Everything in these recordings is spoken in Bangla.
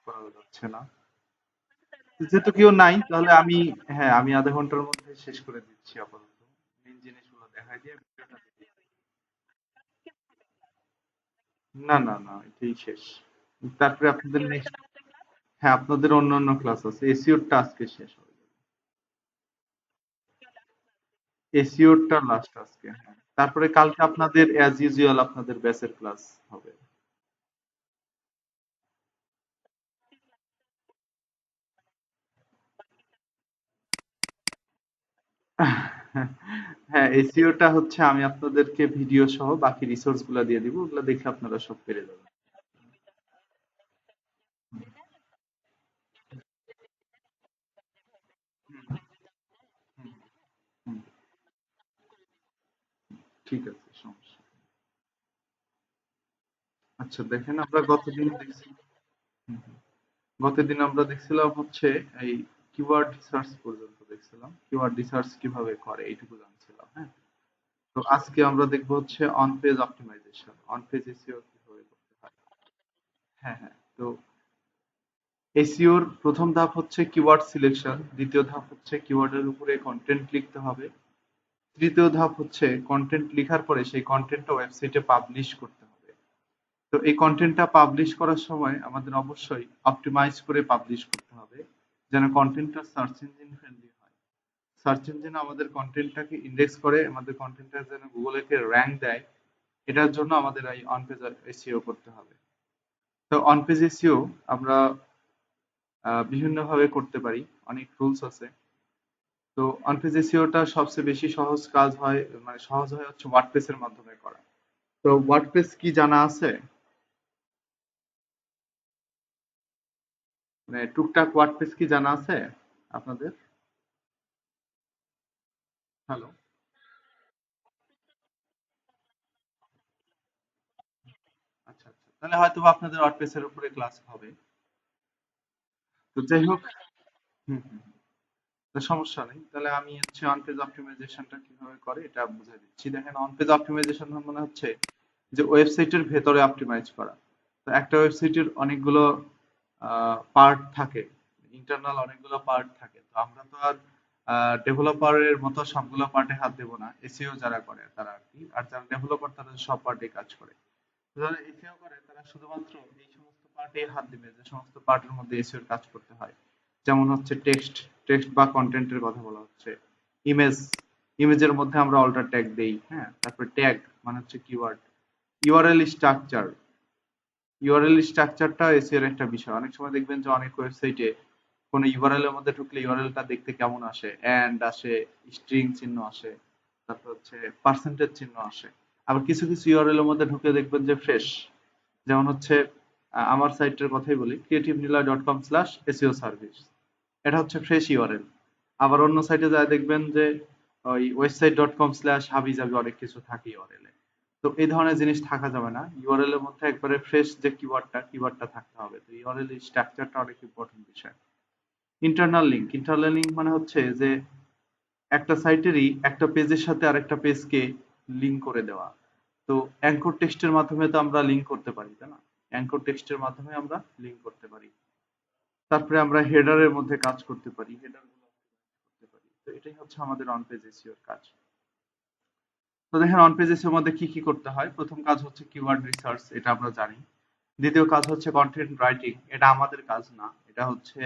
করা যাচ্ছে না। যেহেতু কেউ নাই তাহলে আমি, হ্যাঁ আমি আধা ঘন্টার মধ্যে শেষ করে দিচ্ছি আপাতত। মেন জিনিসগুলো দেখাই দিয়ে ভিডিওটা দিয়ে দিই। না না না, এটাই শেষ। তারপরে আপনাদের নেক্সট, হ্যাঁ আপনাদের অন্য অন্য ক্লাস আছে, এসিওরটা আজকে শেষ হবে। এসিওরটা লাস্ট আজকে, হ্যাঁ। তারপরে কালকে আপনাদের অ্যাজ ইউজুয়াল আপনাদের ব্যাচের ক্লাস হবে। হ্যাঁ এসিওটা হচ্ছে আমি আপনাদেরকে ভিডিও সহ বাকি রিসোর্স গুলা দিয়ে দিব, ওগুলা দেখে আপনারা সব পেরে যাবেন। হুম, হুম, ঠিক আছে, সমস্যা নেই। আচ্ছা দেখেন আমরা গতদিন দেখছি, হুম, হুম। গতদিন আমরা দেখছিলাম হচ্ছে এই কিওয়ার্ড রিসার্চ পর্যন্ত দেখছিলাম, কিওয়ার্ড রিসার্চ কিভাবে করে এইটুকু জানছিলাম, হ্যাঁ। তো আজকে আমরা দেখবো হচ্ছে on page optimisation, on page SEO কিভাবে করতে হয়। হ্যাঁ হ্যাঁ, তো এসইওর প্রথম ধাপ হচ্ছে কিওয়ার্ড সিলেকশন, দ্বিতীয় ধাপ হচ্ছে কিওয়ার্ডের উপরে কন্টেন্ট লিখতে হবে, তৃতীয় ধাপ হচ্ছে কন্টেন্ট লেখার পরে সেই কন্টেন্টটা ওয়েবসাইটে পাবলিশ করতে হবে। তো এই কন্টেন্টটা পাবলিশ করার সময় আমাদের অবশ্যই অপটিমাইজ করে পাবলিশ করতে হবে, যেন কন্টেন্টটা সার্চ ইঞ্জিন ফ্রেন্ডলি হয়। সার্চ ইঞ্জিন আমাদের কন্টেন্টটাকে ইন্ডেক্স করে, আমাদের কন্টেন্টটা যেন গুগলকে র্যাঙ্ক দেয়, এটার জন্য আমাদের এই অন পেজ এসইও করতে হবে। তো অন পেজ এসইও আমরা বিভিন্ন ভাবে করতে পারি, অনেক রুলস আছে। তো অন পেজ এসইওটা সবচেয়ে বেশি সহজ কাজ হয়, মানে সহজ হয় হচ্ছে ওয়ার্ডপ্রেসের মাধ্যমে করা। তো ওয়ার্ডপ্রেস কি জানা আছে? মানে টুকটাক ওয়ার্ডপ্রেস কি জানা আছে আপনাদের? হ্যালো। আচ্ছা আচ্ছা, তাহলে হয়তো বা আপনাদের ওয়ার্ডপ্রেসের উপরে ক্লাস হবে। তো যাই হোক, হুম হুম হুম। তো সমস্যা নেই, তাহলে আমি হচ্ছে অন পেজ অপটিমাইজেশনটা কিভাবে করে এটা বুঝাই দিচ্ছি। দেখেন অন পেজ অপটিমাইজেশন মানে হচ্ছে যে ওয়েবসাইটের ভেতরে অপটিমাইজ করা। তো একটা ওয়েবসাইটের অনেকগুলো পার্ট থাকে, ইন্টারনাল অনেকগুলো পার্ট থাকে। তো আমরা তো আর ডেভেলপারের মতো সবগুলো পার্টে হাত দেবো না, এসইও যারা করে তারা আর কি, আর যারা ডেভেলপার তারা সব পার্টে কাজ করে। তো যারা এসইও করে তারা শুধুমাত্র এই সমস্ত পার্টে হাত দিবে যে সমস্ত পার্টের মধ্যে এসইও কাজ করতে হয়। যেমন হচ্ছে টেক্সট, টেক্সট বা কন্টেন্টের কথা বলা হচ্ছে। ইমেজ, ইমেজের মধ্যে আমরা অল্টার ট্যাগ দেই, হ্যাঁ। তারপর ট্যাগ মানে হচ্ছে কিওয়ার্ড। ইউআরএল স্ট্রাকচার, ইউআরএল স্ট্রাকচারটা এসইও এর একটা বিষয়। অনেক সময় দেখবেন যে অনেক ওয়েবসাইটে কোনো ইউআরএল এর মধ্যে ঢুকলে ইউআরএলটা দেখতে কেমন আসে, এন্ড আসে, স্ট্রিং চিহ্ন আসে, তারপর হচ্ছে পার্সেন্টেজ চিহ্ন আসে। আবার কিছু কিছু ইউআরএল এর মধ্যে ঢুকে দেখবেন যে ফ্রেশ, যেমন হচ্ছে আমার সাইটের কথাই বলি, creativeniloy.com/seo সার্ভিস, এটা হচ্ছে ফ্রেশ ইউআরএল। আবার অন্য সাইটে যায় দেখবেন যে ওই website.com/হাবিজাবি অনেক কিছু থাকে ইউআরএল এ। তো এই ধরনের জিনিস থাকা যাবে না, ইউআরএল এর মধ্যে একবারে ফ্রেশ যে কিওয়ার্ডটা, কিওয়ার্ডটা থাকতে হবে। তো ইউআরএল স্ট্রাকচারটা অনেক ইম্পর্টেন্ট বিষয়। ইন্টারনাল লিঙ্ক, ইন্টারনাল লিঙ্ক মানে হচ্ছে যে একটা সাইটেরই একটা পেজের সাথে আরেকটা পেজকে লিঙ্ক করে দেওয়া। তো অ্যাঙ্কর টেক্সটের মাধ্যমে তো আমরা লিঙ্ক করতে পারি, তাই না? অ্যাঙ্কর টেক্সটের মাধ্যমে আমরা লিঙ্ক করতে পারি। তারপরে আমরা হেডারের মধ্যে কাজ করতে পারি, হেডার গুলো করতে পারি। তো এটাই হচ্ছে আমাদের অন পেজ এসইওর কাজ। তো দেখেন অন পেজ এসইওর মধ্যে কি কি করতে হয়। প্রথম কাজ হচ্ছে কিওয়ার্ড রিসার্চ, এটা আমরা জানি। দ্বিতীয় কাজ হচ্ছে কন্টেন্ট রাইটিং, এটা আমাদের কাজ না, এটা হচ্ছে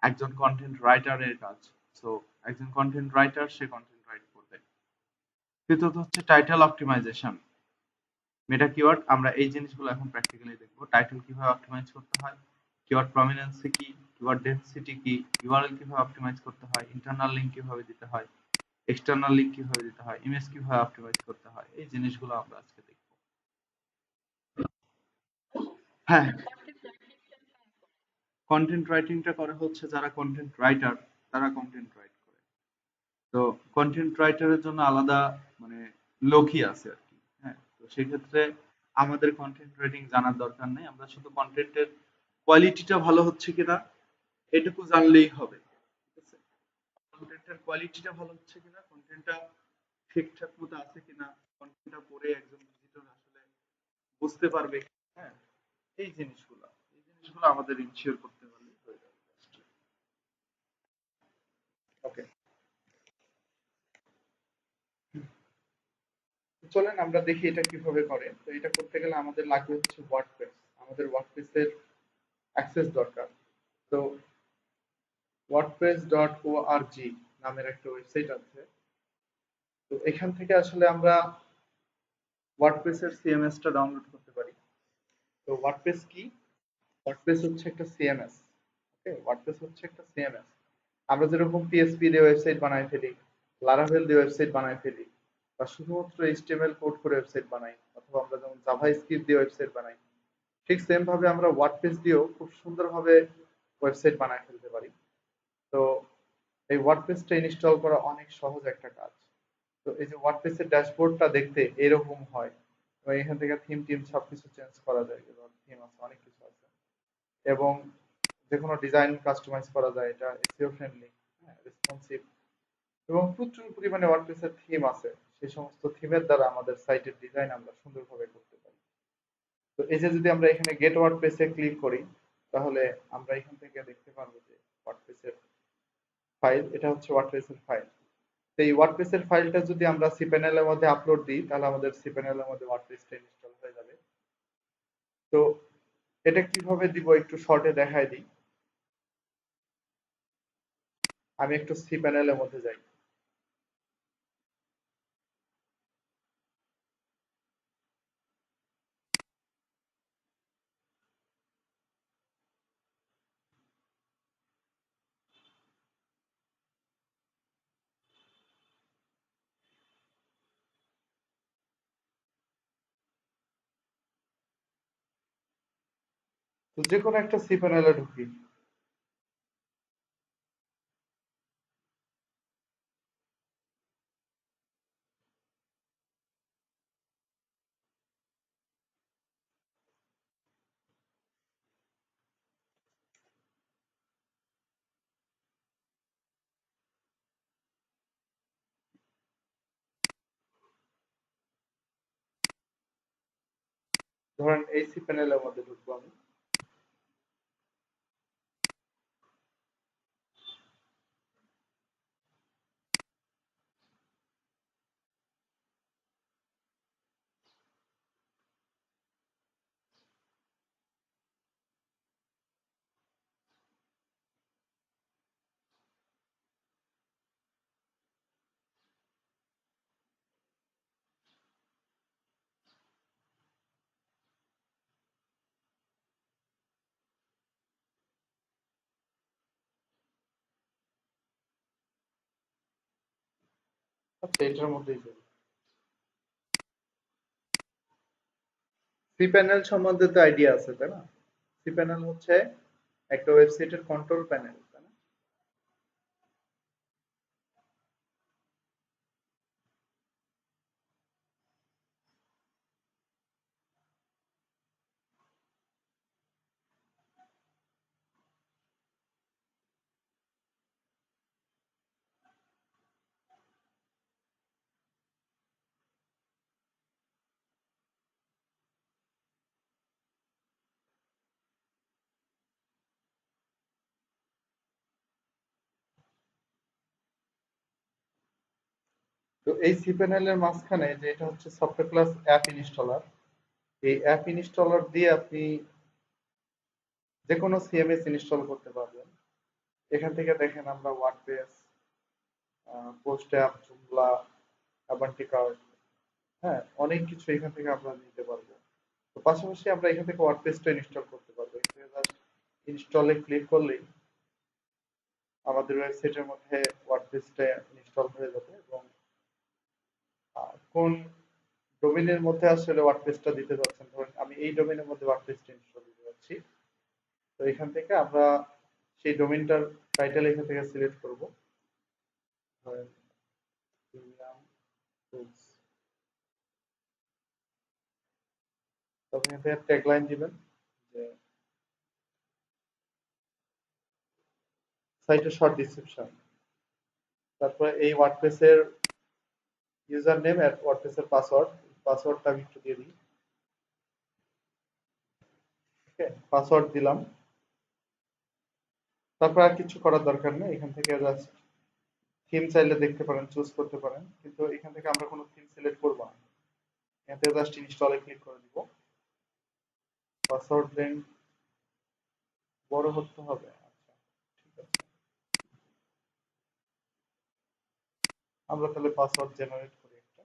একজন কন্টেন্ট রাইটারের কাজ। সো একজন কন্টেন্ট রাইটার সে কন্টেন্ট রাইট করবে। তৃতীয়ত হচ্ছে টাইটেল অপটিমাইজেশন, মেটা কিওয়ার্ড। আমরা এই জিনিসগুলো এখন প্র্যাকটিক্যালি দেখবো, টাইটেল কিভাবে অপটিমাইজ করতে হয়, কিওয়ার্ড প্রমিনেন্সি কি, কিওয়ার্ড ডেনসিটি কি, ইউআরএল কিভাবে অপটিমাইজ করতে হয়, ইন্টারনাল লিঙ্ক কিভাবে দিতে হয়, এক্সটার্নাল লিঙ্ক কিভাবে দিতে হয়, ইমেজ কিভাবে অপটিমাইজ করতে হয়, এই জিনিসগুলো আমরা আজকে দেখবো। হ্যাঁ, কন্টেন্ট রাইটিংটা করে হচ্ছে যারা কন্টেন্ট রাইটার, তারা কন্টেন্ট রাইট করে। তো কন্টেন্ট রাইটারের জন্য আলাদা মানে লোকই আছে আর কি, হ্যাঁ। তো সেক্ষেত্রে আমাদের কন্টেন্ট রাইটিং জানার দরকার নেই, আমরা শুধু কন্টেন্টের কোয়ালিটিটা ভালো হচ্ছে কিনা এটুকু জানলেই হবে, ঠিক আছে? কন্টেন্টের কোয়ালিটিটা ভালো হচ্ছে কিনা, কন্টেন্টটা ঠিকঠাক মতো আছে কিনা, কন্টেন্টটা পড়ে একজন ভিজিটর আসলে বুঝতে পারবে, হ্যাঁ, এই জিনিসগুলো জিনিসগুলো আমাদের ইনশিওর করতে পারলে হয়ে যাবে। ওকে, চলেন আমরা দেখি এটা কিভাবে করে। তো এটা করতে গেলে আমাদের লাগবে হচ্ছে ওয়ার্ডপ্রেস। আমাদের ওয়ার্ডপ্রেসের অ্যাক্সেস দরকার। তো wordpress.org নামের একটা ওয়েবসাইট আছে। তো এখান থেকে আসলে আমরা ওয়ার্ডপ্রেসের সিএমএস টা ডাউনলোড করতে পারি। তো ওয়ার্ডপ্রেস কি? ওয়ার্ডপ্রেস হচ্ছে একটা সিএমএস। ওকে, ওয়ার্ডপ্রেস হচ্ছে একটা সিএমএস। আমরা যেরকম পিএসপি দিয়ে ওয়েবসাইট বানাই ফেলি, লারাভেল দিয়ে ওয়েবসাইট বানাই ফেলি, বা শুধুমাত্র এইচটিএমএল কোড করে ওয়েবসাইট বানাই, অথবা আমরা যেমন জাভা স্ক্রিপ্ট দিয়ে ওয়েবসাইট বানাই, ঠিক সেম ভাবে আমরা ওয়ার্ডপ্রেস দিয়েও খুব সুন্দরভাবে ওয়েবসাইট বানায় ফেলতে পারি। তো এই ওয়ার্ডপ্রেসটা ইনস্টল করা অনেক সহজ একটা কাজ। তো এই যে ওয়ার্ডপ্রেসের ড্যাশবোর্ডটা দেখতে এরকম হয়, এবং এখান থেকে থিম টিম সবকিছু চেঞ্জ করা যায়, থিম আছে, অনেক কিছু আছে, এবং যে কোনো ডিজাইন কাস্টমাইজ করা যায়। এটা এসইও ফ্রেন্ডলি, রেসপন্সিভ, এবং প্রচুর পরিমাণে ওয়ার্ডপ্রেসের থিম আছে। সেই সমস্ত থিমের দ্বারা আমাদের সাইটের ডিজাইন আমরা সুন্দরভাবে করতে পারি। তো এই যে যদি আমরা এখানে গেট ওয়ার্ডপ্রেসে ক্লিক করি, তাহলে আমরা এখান থেকে দেখতে পারবো যে ওয়ার্ডপ্রেসের ফাইল, এটা হচ্ছে ওয়ার্ডপ্রেসের ফাইল। তো এই ওয়ার্ডপ্রেসের ফাইলটা যদি আমরা cPanel এর মধ্যে আপলোড দিই, তাহলে আমাদের cPanel এর মধ্যে ওয়ার্ডপ্রেসটা ইনস্টল হয়ে যাবে। তো এটা কিভাবে দিব একটু শর্টে দেখাই দিই। আমি একটু cPanel এর মধ্যে যাই। তো যে কোনো একটা cPanel এ ঢুকি। ধরেন এই cPanel এর মধ্যে ঢুকবো আমি। আচ্ছা, এটার মধ্যেই যাই। cPanel সম্বন্ধে তো আইডিয়া আছে, তাই না? cPanel হচ্ছে একটা ওয়েবসাইটের কন্ট্রোল প্যানেল, তাই না? তো এই cPanel এর মাঝখানে যে এটা হচ্ছে সফটওয়্যার ক্লাস অ্যাপ ইনস্টলার, এই অ্যাপ ইনস্টলার দিয়ে আপনি যে কোনো সিএমএস ইনস্টল করতে পারবেন। এখান থেকে দেখেন আমরা ওয়ার্ডপ্রেস, পোস্ট অ্যাপ, জুমলা, অ্যাভান্টি কার্ড, হ্যাঁ, অনেক কিছু এখান থেকে আমরা নিতে পারবো। তো পাশাপাশি আমরা এখান থেকে ওয়ার্ডপ্রেসটা ইনস্টল করতে পারবো। এখান থেকে জাস্ট ইনস্টলে ক্লিক করলেই আমাদের ওয়েবসাইটের মধ্যে ওয়ার্ডপ্রেসটা ইনস্টল হয়ে যাবে। এবং কোন ডোমেইনের মধ্যে আসলে ওয়ার্ডপ্রেসটা দিতে যাচ্ছেন, ধরুন আমি এই ডোমেইনের মধ্যে ওয়ার্ডপ্রেসটা ইনস্টল দিতে যাচ্ছি। তো এখান থেকে আমরা সেই ডোমেইনটার টাইটেল এখান থেকে সিলেক্ট করব, ধরেন প্রিমিয়াম টুলস। তখন এখান থেকে ট্যাগলাইন দিবেন যে সাইটের শর্ট ডিসক্রিপশন, তারপরে এই ওয়ার্ডপ্রেসের ইউজার নেম আর ওয়ার্ডপ্রেসের পাসওয়ার্ডটা আমি একটু দিয়ে দিই। পাসওয়ার্ড দিলাম। তারপর আর কিছু করার দরকার নেই, এখান থেকে জাস্ট থিম চাইলে দেখতে পারেন, চুজ করতে পারেন, কিন্তু এখান থেকে আমরা কোনো থিম সিলেক্ট করবো না। এখান থেকে জাস্ট ইনস্টলে ক্লিক করে দিব। পাসওয়ার্ড লেন্থ বড় করতে হবে, আচ্ছা ঠিক আছে। আমরা তাহলে পাসওয়ার্ড জেনারেট করি একটা।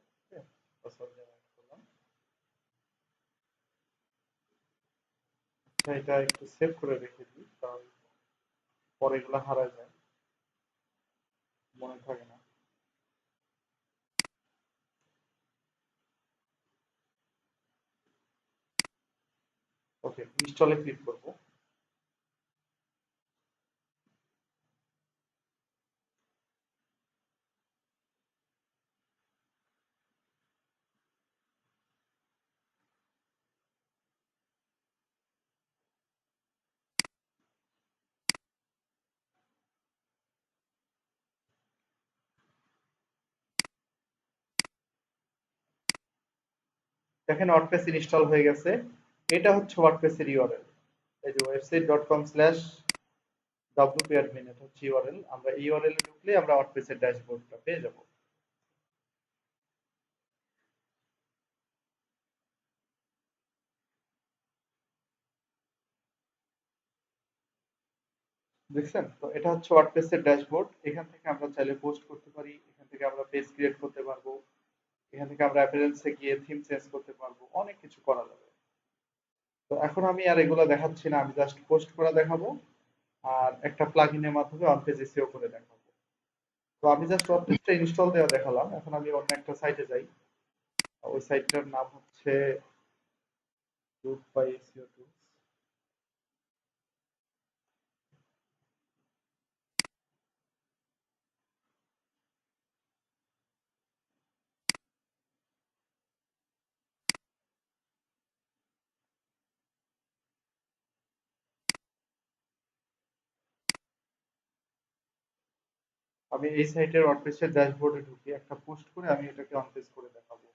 পাসওয়ার্ড জেনারেট করলাম। আচ্ছা, এটা একটু সেভ করে রেখে দিই, কারণ পরে এগুলো হারায় যায়, মনে থাকে না। ওকে, ইনস্টলে ক্লিক করব। দেখেন ওয়ার্ডপ্রেস ইনস্টল হয়ে গেছে। এটা হচ্ছে ওয়ার্ডপ্রেসের ইউআরএল। এই যে website.com/wp-admin, এটা হচ্ছে ইউআরএল। আমরা এই ইউআরএল এ ঢুকলে আমরা ওয়ার্ডপ্রেসের ড্যাশবোর্ডটা পেয়ে যাব। দেখছেন তো, এটা হচ্ছে ওয়ার্ডপ্রেসের ড্যাশবোর্ড। এখান থেকে আমরা চাইলে পোস্ট করতে পারি, এখান থেকে আমরা পেজ ক্রিয়েট করতে পারবো, এখান থেকে আমরা অ্যাপিয়ারেন্সে গিয়ে থিম চেঞ্জ করতে পারবো, অনেক কিছু করা যাবে। তো এখন আমি আর এগুলো দেখাচ্ছি না, আমি জাস্ট পোস্ট করা দেখাবো আর একটা প্লাগইনের মাধ্যমে অন পেজ এসইও করে দেখাবো। তো আমি জাস্ট ওয়ার্ডপ্রেসটা ইনস্টল দেওয়া দেখালাম, এখন আমি অন্য একটা সাইটে যাই। ওই সাইটটার নাম হচ্ছে রুট বাই এসইও টুলস। আমি এই সাইটের ওয়ার্ডপ্রেসের ড্যাশবোর্ডে ঢুকি, একটা পোস্ট করে আমি এটাকে অন পেজ করে দেখাবো।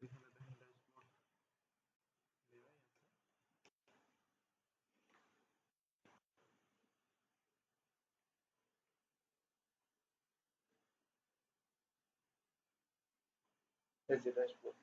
এখানে দেখেন ড্যাশবোর্ড দেওয়াই আছে। এই যে ড্যাশবোর্ড।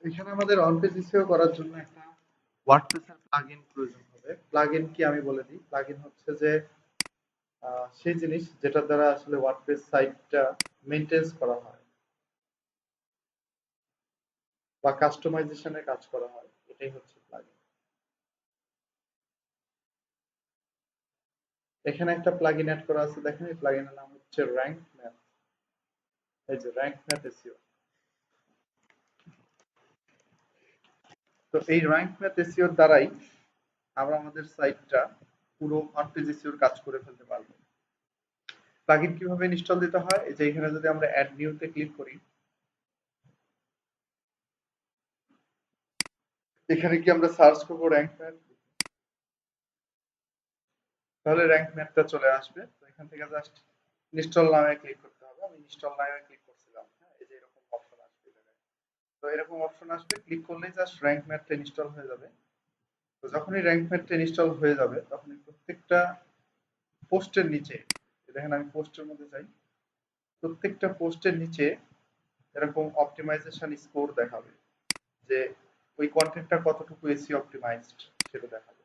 এখানে আমাদের অন পেজ এসইও করার জন্য একটা ওয়ার্ডপ্রেসের প্লাগইন প্রয়োজন হবে। প্লাগইন কি আমি বলে দিই। প্লাগইন হচ্ছে যে সেই জিনিস যেটার দ্বারা আসলে ওয়ার্ডপ্রেস সাইটটা মেইনটেইন করা হয় বা কাস্টমাইজেশনের কাজ করা হয়, এটাই হচ্ছে প্লাগইন। এখানে একটা প্লাগইন অ্যাড করা আছে, দেখেন এই প্লাগইনের নাম হচ্ছে র‍্যাঙ্ক ম্যাথ। এই যে র‍্যাঙ্ক ম্যাথ এসইও। তো এই র‍্যাঙ্ক ম্যাথ এসইওর দ্বারাই আমরা আমাদের সাইটটা পুরো অন পেজ এসইওর কাজ করে ফেলতে পারবো। প্লাগইন কিভাবে ইনস্টল দিতে হয়, এই যে এখানে যদি আমরা অ্যাড নিউতে ক্লিক করি, এখানে কি আমরা সার্চ করবো র‍্যাঙ্ক ম্যাথ, তাহলে র‍্যাঙ্ক ম্যাথটা চলে আসবে। তো এখান থেকে জাস্ট ইনস্টল নামে ক্লিক করতে হবে। আমি ইনস্টল নামে ক্লিক করছিলাম, হ্যাঁ, এই যে এরকম অপশন আসবে এখানে। তো এরকম অপশন আসবে, ক্লিক করলেই জাস্ট র‍্যাঙ্ক ম্যাথটা ইনস্টল হয়ে যাবে। তো যখনই র‍্যাঙ্ক ম্যাথটা ইনস্টল হয়ে যাবে, তখনই প্রত্যেকটা পোস্টের নিচে, দেখেন আমি পোস্টের মধ্যে যাই, প্রত্যেকটা পোস্টের নিচে এরকম অপটিমাইজেশন স্কোর দেখাবে, যে ওই কন্টেন্টটা কতটুকু এসইও অপটিমাইজড সেটা দেখাবে।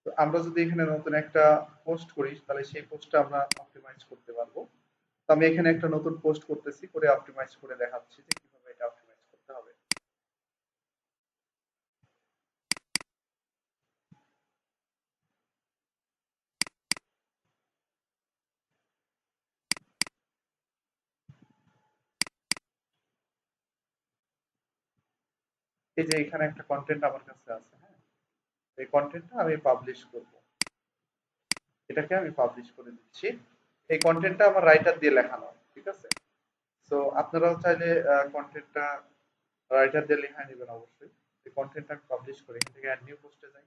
তো আমরা যদি এখানে নতুন একটা পোস্ট করি, তাহলে সেই পোস্টটা আমরা অপটিমাইজ করতে পারবো। তো আমি এখানে একটা নতুন পোস্ট করতেছি, করে অপটিমাইজ করে দেখাচ্ছি যে কিভাবে এটা অপটিমাইজ করতে হবে। এই যে এখানে একটা কন্টেন্ট আমার কাছে আছে, হ্যাঁ, এই কন্টেন্টটা আমি পাবলিশ করব, এটাকে আমি পাবলিশ করে দিচ্ছি। এই কন্টেন্টটা আমার রাইটার দিয়ে লেখানো, ঠিক আছে। তো আপনারাও চাইলে কন্টেন্টটা রাইটার দিয়ে লেখা নেবেন অবশ্যই। এই কন্টেন্টটা আমি পাবলিশ করি, এখান থেকে অ্যাড নিউ পোস্টে যাই।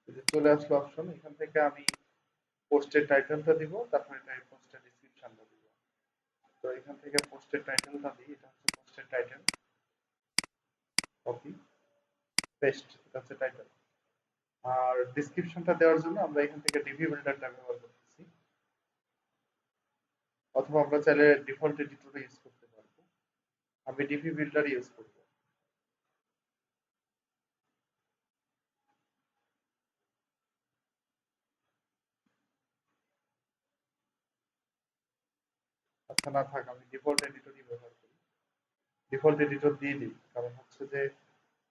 এই যে চলে আসলো অপশন, এখান থেকে আমি পোস্টের টাইটেলটা দিব, তারপরে পোস্টের ডেসক্রিপশনটা দিব। তো এখান থেকে পোস্টের টাইটেলটা দিই, এটা হচ্ছে পোস্টের টাইটেল, কপি পেস্ট, এটা হচ্ছে টাইটেল। আর ডেসক্রিপশনটা দেওয়ার জন্য আমরা এখান থেকে ডিভি বিল্ডারটা ব্যবহার করতেছি, অথবা আমরা চাইলে ডিফল্ট এডিটর ইউজ করতে পারবো। আমি ডিভি বিল্ডার ইউজ করব। আচ্ছা, না থাক, আমি ডিফল্ট এডিটরই ব্যবহার করি। ডিফল্ট এডিটর দিয়ে দিই, কারণ হচ্ছে যে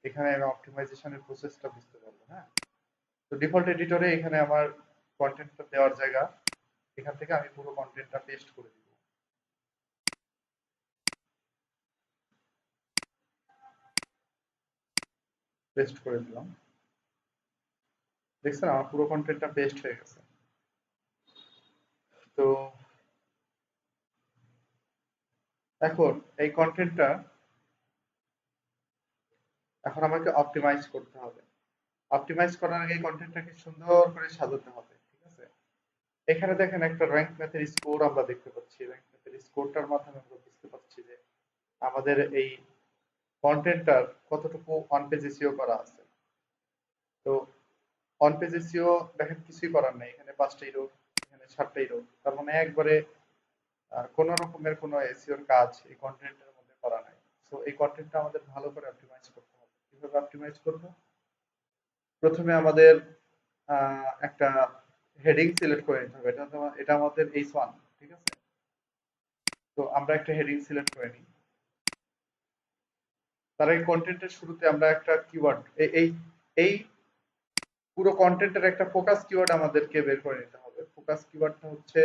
এখানে আমি অপটিমাইজেশনের প্রসেসটা বুঝতে পারবো। হ্যাঁ, তো ডিফল্ট এডিটরে এখানে আমার কন্টেন্টটা দেওয়ার জায়গা, এখান থেকে আমি পুরো কন্টেন্টটা পেস্ট করে দিব। পেস্ট করে দিলাম, দেখছেন আমার পুরো কন্টেন্টটা পেস্ট হয়ে গেছে। তো এখন এই কন্টেন্টটা এখন আমাকে অপটিমাইজ করতে হবে। অপটিমাইজ করার আগে কন্টেন্টটাকে সুন্দর করে সাজাতে হবে, ঠিক আছে। এখানে দেখেন একটা র্যাঙ্ক ম্যাথের স্কোর আমরা দেখতে পাচ্ছি। র্যাঙ্ক ম্যাথের স্কোরটার মাধ্যমে আমরা বুঝতে পারছি যে আমাদের এই কন্টেন্টটার কতটুকু অন পেজ এসইও করা আছে। তো অন পেজ এসইও দেখেন কিছুই করার নাই, এখানে 5টাই রো, এখানে 7টাই রো, তার মানে একবারে কোনো রকমের কোনো এসইওর কাজ এই কন্টেন্টের মধ্যে করা নাই। সো এই কন্টেন্টটা আমাদের ভালো করে অপটিমাইজ করতে হবে। কিভাবে অপটিমাইজ করব? প্রথমে আমাদের একটা হেডিং সিলেক্ট করে নিতে হবে। এটা আমাদের H1, ঠিক আছে। তো আমরা একটা হেডিং সিলেক্ট করে নিই। তার এই কন্টেন্টের শুরুতে আমরা একটা কিওয়ার্ড, এই এই পুরো কন্টেন্টের একটা ফোকাস কিওয়ার্ড আমাদেরকে বের করে নিতে হবে। ফোকাস কিওয়ার্ডটা হচ্ছে,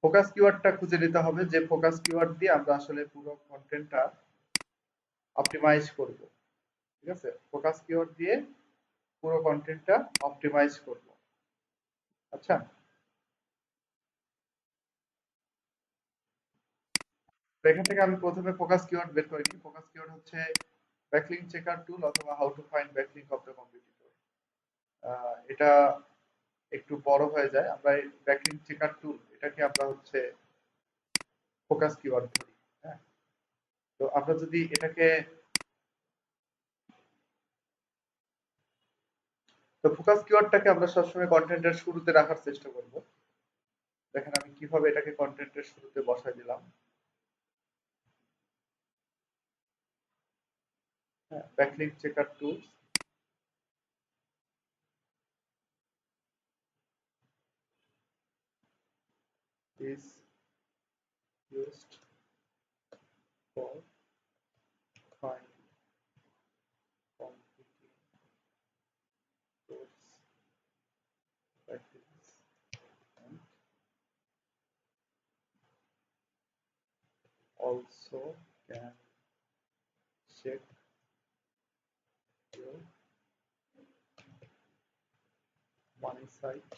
ফোকাস কিওয়ার্ডটা খুঁজে নিতে হবে, যে ফোকাস কিওয়ার্ড দিয়ে আমরা আসলে পুরো কন্টেন্টটা অপটিমাইজ করব, ঠিক আছে। ফোকাস কিওয়ার্ড দিয়ে পুরো কন্টেন্টটা অপটিমাইজ করব। আচ্ছা, তো এখান থেকে আমি প্রথমে ফোকাস কিওয়ার্ড বের করে নিই। ফোকাস কিওয়ার্ড হচ্ছে ব্যাকলিংক চেকার টুল অথবা how to find backlink of the competitor. এটা একটু বড় হয়ে যায়, আমরা এই ব্যাকলিংক চেকার টুল এটাকে আমরা হচ্ছে ফোকাস কিওয়ার্ড ধরি। হ্যাঁ, তো আমরা যদি এটাকে, তো ফোকাস কিওয়ার্ডটাকে আমরা সবসময় কন্টেন্টের শুরুতে রাখার চেষ্টা করব। দেখেন আমি কিভাবে এটাকে কন্টেন্টের শুরুতে বসাই দিলাম। হ্যাঁ, backlink checker tools is used for finding competitors backlinks and also can check your money site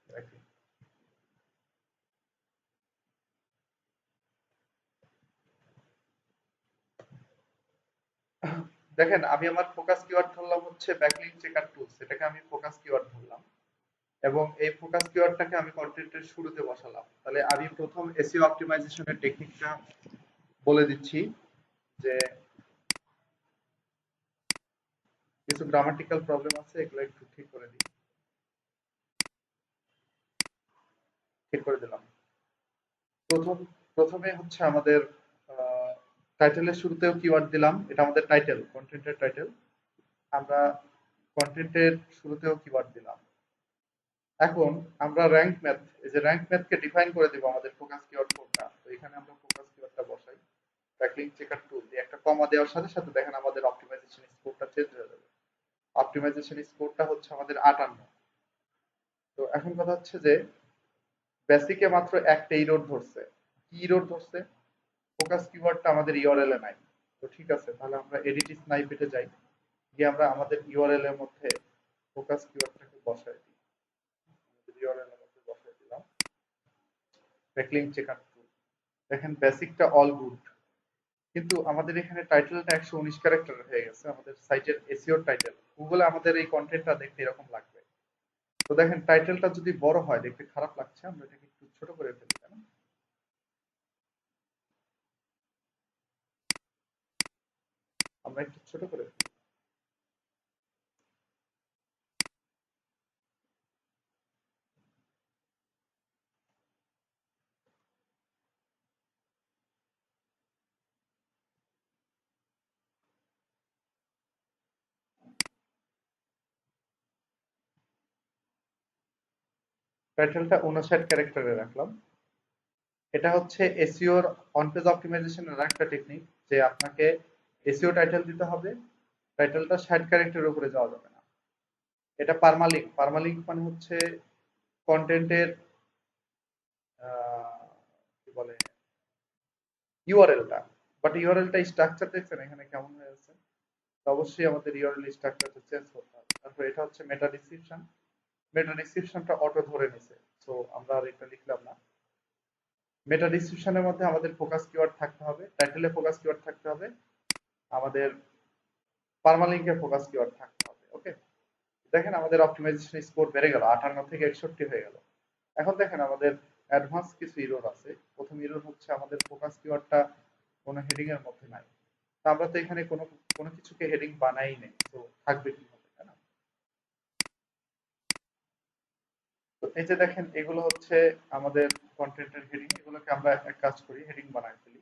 tracking. দেখেন আমি আমার ফোকাস কিওয়ার্ড ধরলাম হচ্ছে ব্যাকলিংক চেকার টুলস, এটাকে আমি ফোকাস কিওয়ার্ড ধরলাম এবং এই ফোকাস কিওয়ার্ডটাকে আমি কন্টেন্টের শুরুতে বসালাম। তাহলে আমি প্রথম এসইও অপটিমাইজেশনের টেকনিকটা বলে দিচ্ছি, যে কিছু গ্রামাটিক্যাল প্রবলেম আছে, এগুলো একটু ঠিক করে দিই। হিট করে দিলাম। প্রথম প্রথমে হচ্ছে আমাদের টাইটেলের শুরুতেও কিওয়ার্ড দিলাম, এটা আমাদের টাইটেল, কন্টেন্টের টাইটেল। আমরা কন্টেন্টের শুরুতেও কিওয়ার্ড দিলাম। এখন আমরা র্যাঙ্ক ম্যাথ, এই যে র্যাঙ্ক ম্যাথকে ডিফাইন করে দিব আমাদের ফোকাস কিওয়ার্ড কোনটা, তো এখানে আমরা ফোকাস কিওয়ার্ডটা বসাই। ব্যাকলিংক চেকার টুল দিয়ে একটা কমা দেওয়ার সাথে সাথে দেখেন আমাদের অপটিমাইজেশন স্কোরটা চেঞ্জ হয়ে যাবে। অপটিমাইজেশন স্কোরটা হচ্ছে আমাদের 58। তো এখন কথা হচ্ছে যে বেসিকে মাত্র একটা ইরোর ধরছে। কি ইরোর ধরছে? ফোকাস কিওয়ার্ডটা আমাদের ইউআরএল এ নাই। তো ঠিক আছে, তাহলে আমরা এডিট স্নাইপেটে যাই, গিয়ে আমরা আমাদের ইউআরএল এর মধ্যে ফোকাস কিওয়ার্ডটাকে বসাই দিই। ইউআরএল এর মধ্যে বসাই দিলাম ব্যাকলিংক চেকার টুল। দেখেন বেসিকটা অল গুড, কিন্তু আমাদের এখানে টাইটেলটা 119 ক্যারেক্টার হয়ে গেছে, আমাদের সাইটের এসইও টাইটেল। গুগলে আমাদের এই কন্টেন্টটা দেখতে এরকম লাগবে। তো দেখেন টাইটেলটা যদি বড় হয় দেখতে খারাপ লাগছে, আমরা এটাকে একটু ছোট করে ফেলি কেন? আমরা একটু ছোট করে ফেলি। টাইটেলটা 59 ক্যারেক্টারে রাখলাম। এটা হচ্ছে এসইওর অন পেজ অপটিমাইজেশনের একটা টেকনিক, যে আপনাকে এসইও টাইটেল দিতে হবে, টাইটেলটা 60 ক্যারেক্টারের উপরে যাওয়া যাবে না। এটা পার্মালিঙ্ক। পার্মালিঙ্ক মানে হচ্ছে কন্টেন্টের কি বলে, ইউআরএলটা। বাট ইউআরএলটা স্ট্রাকচার দেখছেন এখানে কেমন হয়ে আছে? তো অবশ্যই আমাদের ইউআরএল স্ট্রাকচারটা চেঞ্জ করতে হবে। তারপর এটা হচ্ছে মেটা ডিসক্রিপশন। মেটা ডিসক্রিপশনটা অটো ধরে নিছে, সো আমরা আর এটা লিখলাম না। মেটা ডিসক্রিপশনের মধ্যে আমাদের ফোকাস কিওয়ার্ড থাকতে হবে, টাইটেলে ফোকাস কিওয়ার্ড থাকতে হবে, আমাদের পার্মালিঙ্কে ফোকাস কিওয়ার্ড থাকতে হবে। ওকে, দেখেন আমাদের অপটিমাইজেশন স্কোর বেড়ে গেল, 58 থেকে 61 হয়ে গেল। এখন দেখেন আমাদের অ্যাডভান্স কিছু ইরর আছে। প্রথম ইরর হচ্ছে আমাদের ফোকাস কিওয়ার্ডটা কোনো হেডিং এর মধ্যে নাই। তো আমরা তো এখানে কোনো কোনো কিছুকে হেডিং বানাই নেই, তো থাকবে কিভাবে, তাই না? তো এই যে দেখেন এগুলো হচ্ছে আমাদের কন্টেন্টের হেডিং, এগুলোকে আমরা এক কাজ করি হেডিং বানাই ফেলি।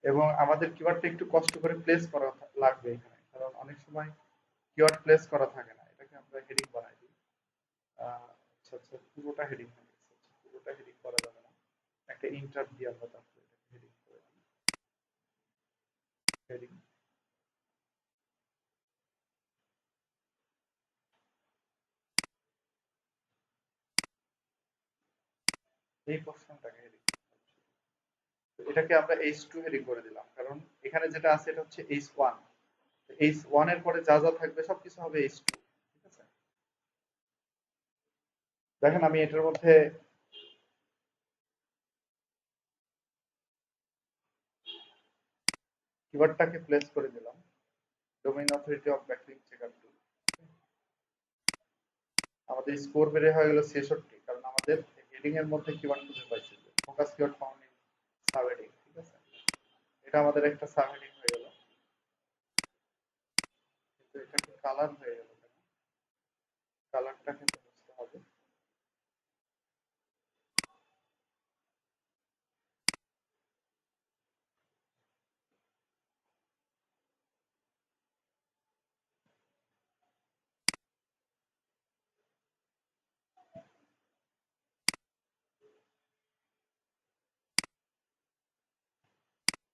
এবং আমাদের কিওয়ার্ডটা একটু কষ্ট করে প্লেস করা লাগবে এখানে, কারণ অনেক সময় কিওয়ার্ড প্লেস করা থাকে না। এটাকে আমরা হেডিং বানাই দিই। আচ্ছা আচ্ছা, পুরোটা হেডিং হয়ে গেছে। আচ্ছা, পুরোটা হেডিং করা যাবে না, একটা ইন্টার দিয়ে আমরা তারপরে এটাকে হেডিং করে দিই। হেডিং, এই পোর্শনটাকে হেডিং, এটাকে আমরা H2 হেডিং করে দিলাম, কারণ এখানে যেটা আছে এটা হচ্ছে H1। H1 এর পরে যা যা থাকবে সবকিছু হবে H2। ঠিক আছে, দেখেন আমি এটার মধ্যে কিওয়ার্ডটাকে প্লেস করে দিলাম, domain authority of backlink checker tool. আমাদের স্কোর বেড়ে হয়ে গেল 66, কারণ আমাদের হেডিং এর মধ্যে কিওয়ার্ড খুঁজে পাইছি, focus keyword found in sub heading. ঠিক আছে, এটা আমাদের একটা সাব হেডিং হয়ে গেল। কিন্তু এটা কি কালার হয়ে গেল কেন? কালারটাকে তো বুঝতে হবে।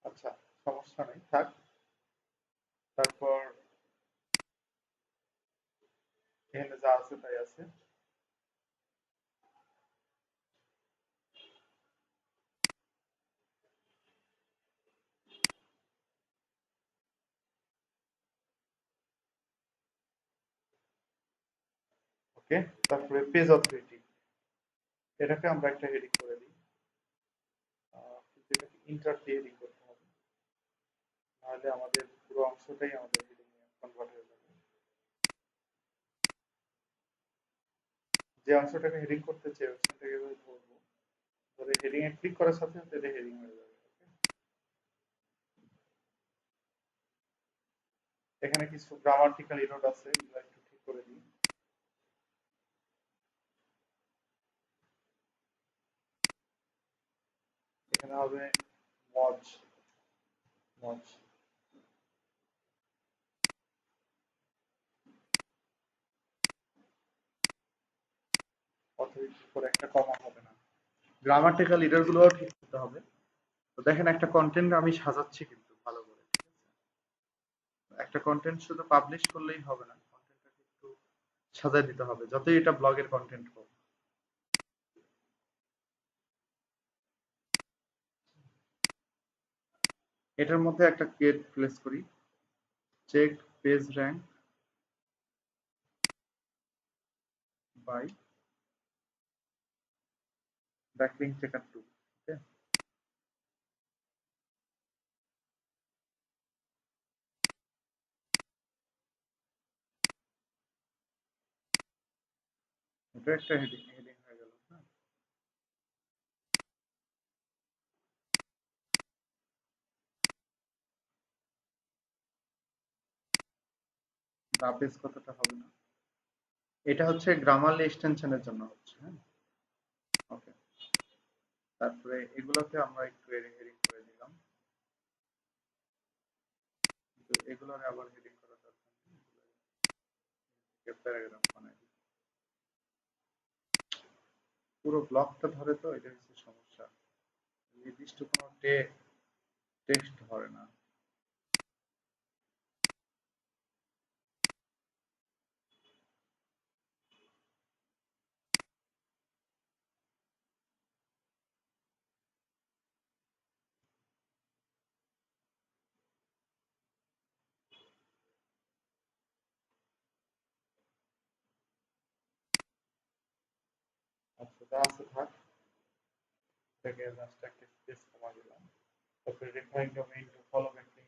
আচ্ছা, সমস্যা নেই, থাক। তারপর এখানে যা আছে তাই আছে। ওকে, তারপরে পেজ অথরিটি, এটাকে আমরা একটা হেডিং করে দিই। কিন্তু এটাকে ইন্টার দিয়ে হেডিং করতে হবে, নাহলে আমাদের পুরো অংশটাই আমাদের হেডিং এ কনভার্ট হয়ে যাবে। যে অংশটাকে হেডিং করতে চাই অংশটাকে এভাবে ধরবো, ধরে হেডিং এ ক্লিক করার সাথে সাথে এটা হেডিং হয়ে যাবে। এখানে কিছু গ্রামাটিক্যাল এরর আছে, এগুলো একটু ঠিক করে দিই। এখানে হবে মজ মজ অথরিটির পরে একটা কমা হবে না। গ্রামাটিক্যাল এরর গুলোও ঠিক করতে হবে। তো দেখেন একটা কন্টেন্ট আমি সাজাচ্ছি কিন্তু ভালো করে, ঠিক আছে? একটা কন্টেন্ট শুধু পাবলিশ করলেই হবে না, কন্টেন্টটাকে একটু সাজায় দিতে হবে যতই এটা ব্লগের কন্টেন্ট হোক। এটার মধ্যে একটা কেট প্লেস করি, check page rank by backlink checker to. Okay, এটা একটা হেডিং হেডিং হয়ে গেল। হ্যাঁ, দা পেজ কতটা হবে না, এটা হচ্ছে গ্রামারলি এক্সটেনশনের জন্য হচ্ছে। হ্যাঁ, ওকে। তারপরে এগুলোকে আমরা একটু হেডিং করে দিলাম, কিন্তু এগুলোর আবার হেডিং করা দরকার নেই, প্যারাগ্রাফ বানাই দিই। পুরো ব্লকটা ধরে, তো এটা হচ্ছে সমস্যা, নির্দিষ্ট কোনো টেক্সট ধরে না। আচ্ছা, যা আছে থাক, এটাকে জাস্ট একটা স্পেস কমা দিলাম। তারপরে referring domain to follow backlink,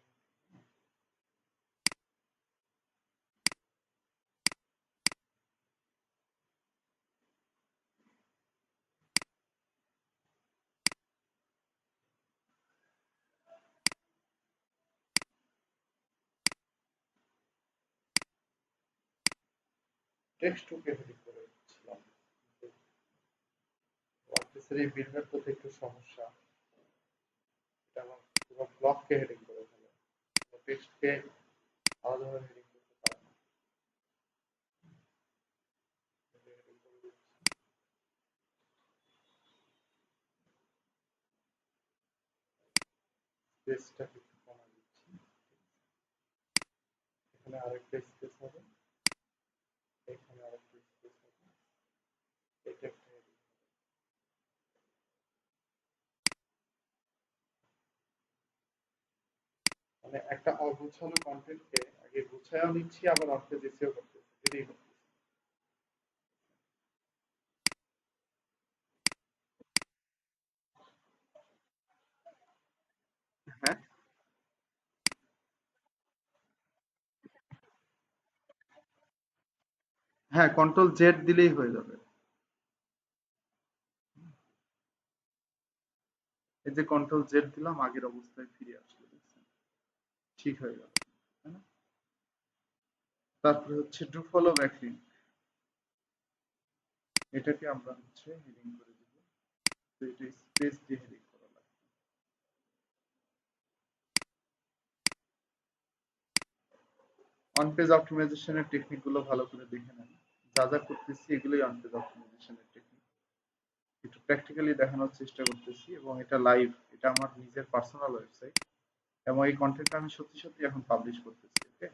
text টুকে হেডিং করে দিচ্ছিলাম। ওয়ার্ডপ্রেসের এই বিল্ডারটা তো একটু সমস্যা, এটা আমার পুরো ব্লককে হেডিং করে ফেলে, টেক্সটকে আলাদাভাবে হেডিং করতে পারে না। হেডিং করে দিচ্ছি, স্পেসটা একটু কমা দিচ্ছি, এখানে আরেকটা স্পেস হবে, এখানে আরেকটা স্পেস হবে, এটা একটা heading। মানে একটা অগুছালো কন্টেন্টকে আগে গুছায়ও নিচ্ছি, আবার অর্থে দিচ্ছিও করতেছি, এটাই করতেছি। হ্যাঁ, হ্যাঁ, কন্ট্রোল জেড দিলেই হয়ে যাবে। এই যে কন্ট্রোল জেড দিলাম, আগের অবস্থায় ফিরে আসলো, দেখছেন? ঠিক হয়ে গেল, তাই না? তারপরে হচ্ছে ডু ফলো ব্যাকলিঙ্ক, এটাকে আমরা হচ্ছে হেডিং করে দিব, তো এটা স্পেস দিয়ে হেডিং করা লাগবে। অন পেজ অপটিমাইজেশনের টেকনিক গুলো ভালো করে দেখে নেন, যা যা করতেছি এগুলোই অন পেজ অপটিমাইজেশনের টেকনিক, একটু প্র্যাকটিক্যালি দেখানোর চেষ্টা করতেছি, এবং এটা লাইভ, এটা আমার নিজের পার্সোনাল ওয়েবসাইট, এবং এই কন্টেন্টটা আমি সত্যি সত্যি এখন পাবলিশ করতেছি। ওকে,